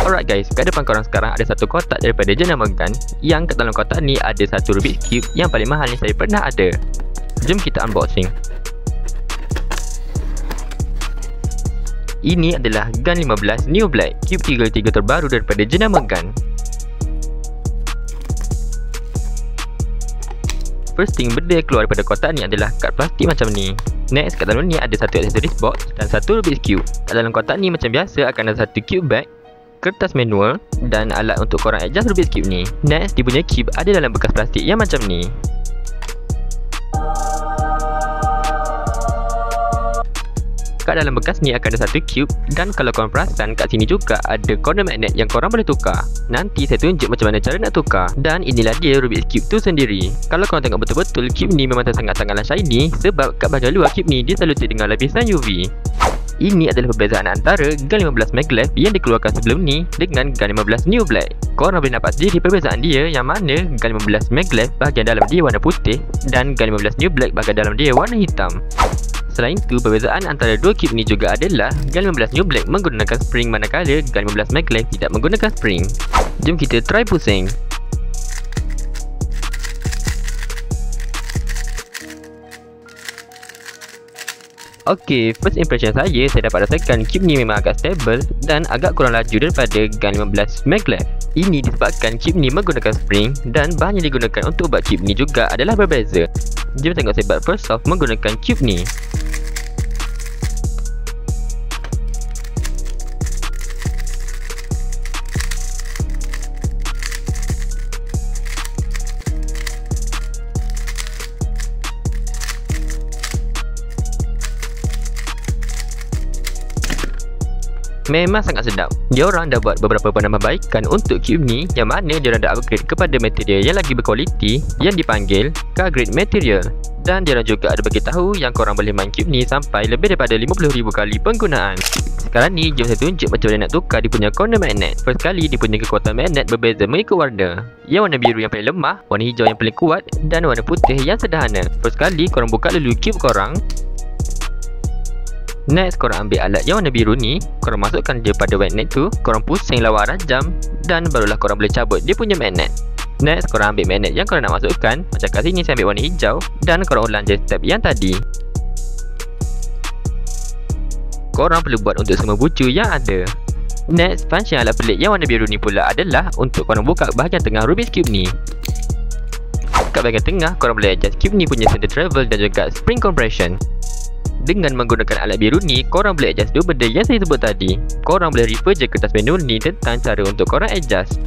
Alright guys, kat depan korang sekarang ada satu kotak daripada jenama gun, yang kat dalam kotak ni ada satu Rubik's Cube yang paling mahal yang saya pernah ada. Jom kita unboxing. Ini adalah Gun 15 Neo Black, Cube 33 terbaru daripada jenama gun. First thing, benda yang keluar daripada kotak ni adalah kad plastik macam ni. Next, kat dalam ni ada satu accessories box dan satu Rubik's Cube. Kat dalam kotak ni macam biasa akan ada satu cube bag, kertas manual dan alat untuk korang adjust Rubik's Cube ni. Next, dia punya cube ada dalam bekas plastik yang macam ni. Kat dalam bekas ni akan ada satu cube, dan kalau korang perasan kat sini juga ada corner magnet yang korang boleh tukar. Nanti saya tunjuk macam mana cara nak tukar. Dan inilah dia Rubik's Cube tu sendiri. Kalau korang tengok betul-betul, cube ni memang sangat-sangatlah shiny, sebab kat bahagian luar cube ni disaluti dengan lapisan UV. Ini adalah perbezaan antara Gun 15 Maglev yang dikeluarkan sebelum ni dengan Gun 15 Neo Black. Korang boleh nampak sendiri perbezaan dia, yang mana Gun 15 Maglev bahagian dalam dia warna putih dan Gun 15 Neo Black bahagian dalam dia warna hitam. Selain itu, perbezaan antara dua cube ni juga adalah Gun 15 Neo Black menggunakan spring, manakala Gun 15 Maglev tidak menggunakan spring. Jom kita try pusing. Okay, first impression saya dapat rasakan cube ni memang agak stable dan agak kurang laju daripada Gun 15 Maglev. Ini disebabkan cube ni menggunakan spring dan bahan yang digunakan untuk buat cube ni juga adalah berbeza. Jom tengok saya buat first off menggunakan cube ni. Memang sangat sedap. Diorang dah buat beberapa penambahbaikan untuk cube ni, yang mana diorang dah upgrade kepada material yang lagi berkualiti yang dipanggil car grade material. Dan diorang juga ada bagi tahu yang korang boleh main cube ni sampai lebih daripada 50,000 kali penggunaan. Sekarang ni jom saya tunjuk macam mana nak tukar dia punya corner magnet. First kali, dia punya kekuatan magnet berbeza mengikut warna. Yang warna biru yang paling lemah, warna hijau yang paling kuat dan warna putih yang sederhana. First kali, korang buka dulu cube korang. Next, korang ambil alat yang warna biru ni, korang masukkan dia pada magnet tu, korang pusing lawan arah jam dan barulah korang boleh cabut dia punya magnet. Next, korang ambil magnet yang korang nak masukkan. Macam kat sini saya ambil warna hijau dan korang ulang je step yang tadi. Korang perlu buat untuk semua bucu yang ada. Next, function alat pelik yang warna biru ni pula adalah untuk korang buka bahagian tengah Rubik's Cube ni. Kat bahagian tengah, korang boleh adjust cube ni punya center travel dan juga spring compression. Dengan menggunakan alat biru ni, korang boleh adjust dua benda yang saya sebut tadi. Korang boleh refer je kertas manual ni tentang cara untuk korang adjust.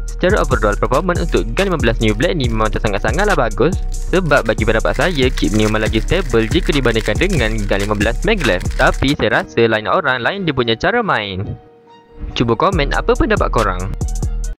Secara overall, performance untuk Gun 15 Neo Black ni memang sangat-sangatlah bagus, sebab bagi pendapat saya, cube ni memang lagi stable jika dibandingkan dengan Gun 15 Maglev. Tapi saya rasa lain orang lain dia punya cara main. Cuba komen apa pendapat korang.